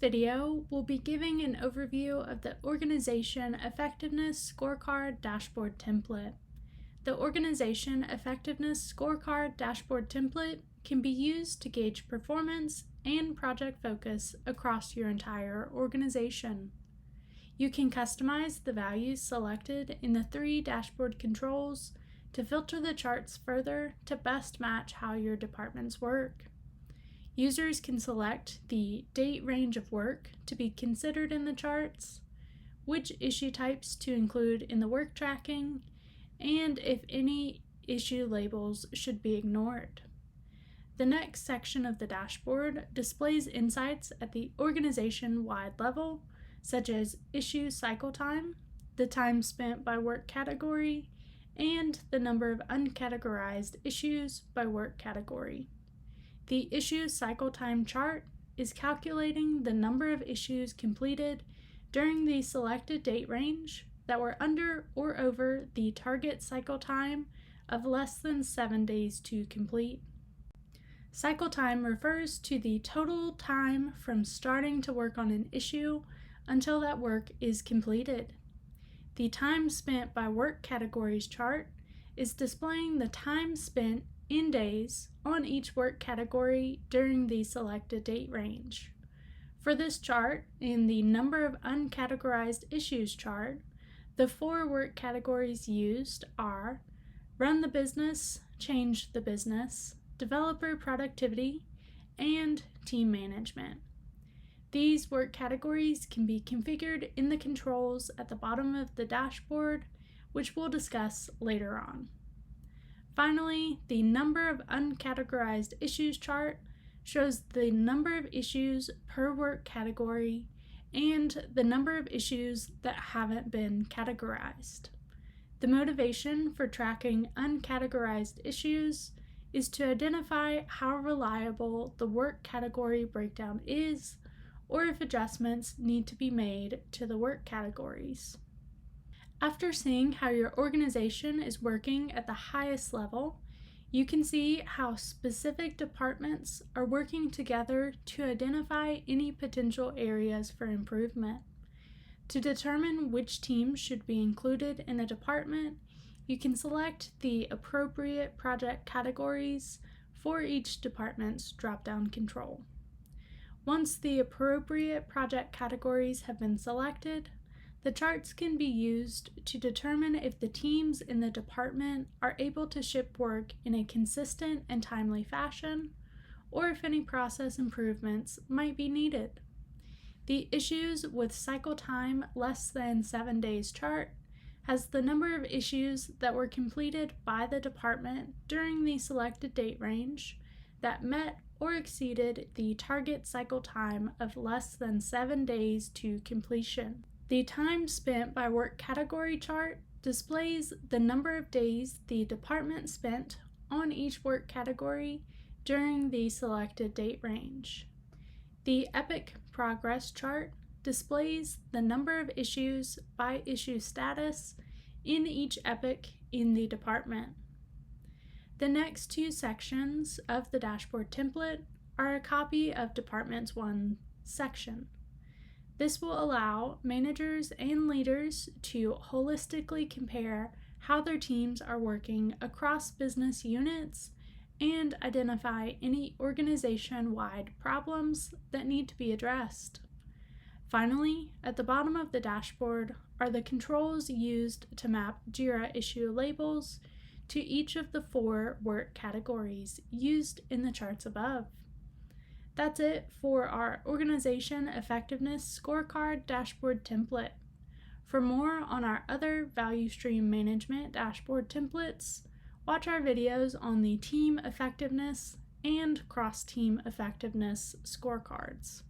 video, we'll be giving an overview of the Organization Effectiveness Scorecard Dashboard Template. The Organization Effectiveness Scorecard Dashboard Template can be used to gauge performance and project focus across your entire organization. You can customize the values selected in the 3 dashboard controls to filter the charts further to best match how your departments work. Users can select the date range of work to be considered in the charts, which issue types to include in the work tracking, and if any issue labels should be ignored. The next section of the dashboard displays insights at the organization-wide level, such as issue cycle time, the time spent by work category, and the number of uncategorized issues by work category. The issue cycle time chart is calculating the number of issues completed during the selected date range that were under or over the target cycle time of less than 7 days to complete. Cycle time refers to the total time from starting to work on an issue until that work is completed. The time spent by work categories chart is displaying the time spent in days on each work category during the selected date range. For this chart, in the number of uncategorized issues chart, the 4 work categories used are run the business, change the business, developer productivity, and team management. These work categories can be configured in the controls at the bottom of the dashboard, which we'll discuss later on. Finally, the number of uncategorized issues chart shows the number of issues per work category and the number of issues that haven't been categorized. The motivation for tracking uncategorized issues is to identify how reliable the work category breakdown is, or if adjustments need to be made to the work categories. After seeing how your organization is working at the highest level, you can see how specific departments are working together to identify any potential areas for improvement. To determine which teams should be included in a department, you can select the appropriate project categories for each department's drop-down control. Once the appropriate project categories have been selected, the charts can be used to determine if the teams in the department are able to ship work in a consistent and timely fashion, or if any process improvements might be needed. The issues with cycle time less than 7 days chart has the number of issues that were completed by the department during the selected date range that met or exceeded the target cycle time of less than 7 days to completion. The time spent by work category chart displays the number of days the department spent on each work category during the selected date range. The epic progress chart displays the number of issues by issue status in each epic in the department. The next 2 sections of the dashboard template are a copy of Departments 1 section. This will allow managers and leaders to holistically compare how their teams are working across business units and identify any organization-wide problems that need to be addressed. Finally, at the bottom of the dashboard are the controls used to map JIRA issue labels to each of the 4 work categories used in the charts above. That's it for our Organization Effectiveness Scorecard Dashboard Template. For more on our other value stream management dashboard templates, watch our videos on the team effectiveness and cross-team effectiveness scorecards.